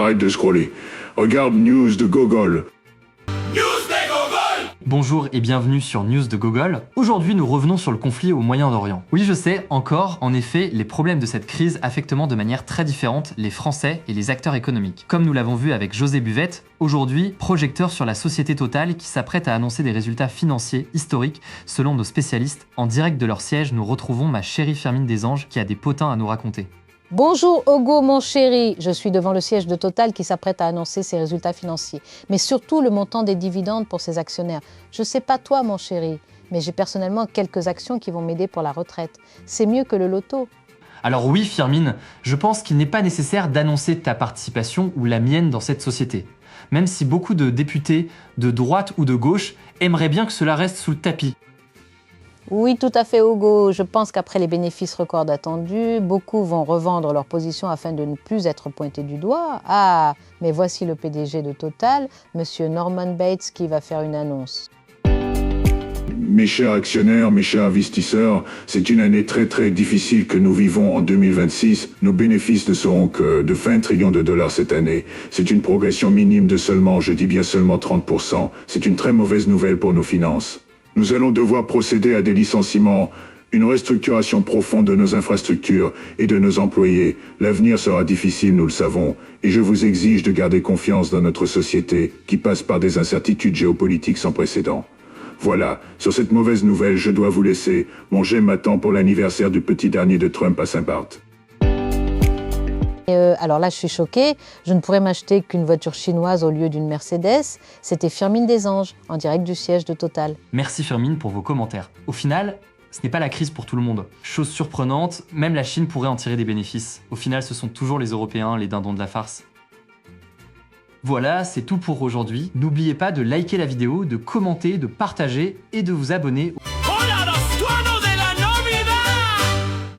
arrête de scroller. Regarde News de Gogol. Bonjour et bienvenue sur News de Gogol. Aujourd'hui, nous revenons sur le conflit au Moyen-Orient. Oui, je sais, encore, en effet, les problèmes de cette crise affectent de manière très différente les Français et les acteurs économiques. Comme nous l'avons vu avec José Buvette, aujourd'hui, projecteur sur la société Total qui s'apprête à annoncer des résultats financiers historiques selon nos spécialistes. En direct de leur siège, nous retrouvons ma chérie Firmine Desanges qui a des potins à nous raconter. Bonjour Hugo mon chéri, je suis devant le siège de Total qui s'apprête à annoncer ses résultats financiers, mais surtout le montant des dividendes pour ses actionnaires. Je sais pas toi mon chéri, mais j'ai personnellement quelques actions qui vont m'aider pour la retraite. C'est mieux que le loto. Alors oui Firmine, je pense qu'il n'est pas nécessaire d'annoncer ta participation ou la mienne dans cette société. Même si beaucoup de députés de droite ou de gauche aimeraient bien que cela reste sous le tapis. Oui, tout à fait Hugo. Je pense qu'après les bénéfices records attendus, beaucoup vont revendre leur position afin de ne plus être pointés du doigt. Ah, mais voici le PDG de Total, Monsieur Norman Bates, qui va faire une annonce. Mes chers actionnaires, mes chers investisseurs, c'est une année très difficile que nous vivons en 2026. Nos bénéfices ne seront que de 20 trillions de dollars cette année. C'est une progression minime de seulement, je dis bien seulement 30%. C'est une très mauvaise nouvelle pour nos finances. Nous allons devoir procéder à des licenciements, une restructuration profonde de nos infrastructures et de nos employés. L'avenir sera difficile, nous le savons, et je vous exige de garder confiance dans notre société qui passe par des incertitudes géopolitiques sans précédent. Voilà, sur cette mauvaise nouvelle, je dois vous laisser. Mon j'aime m'attend pour l'anniversaire du petit dernier de Trump à Saint-Barth. Alors là, je suis choquée. Je ne pourrais m'acheter qu'une voiture chinoise au lieu d'une Mercedes. C'était Firmine Desanges, en direct du siège de Total. Merci Firmine pour vos commentaires. Au final, ce n'est pas la crise pour tout le monde. Chose surprenante, même la Chine pourrait en tirer des bénéfices. Au final, ce sont toujours les Européens, les dindons de la farce. Voilà, c'est tout pour aujourd'hui. N'oubliez pas de liker la vidéo, de commenter, de partager et de vous abonner.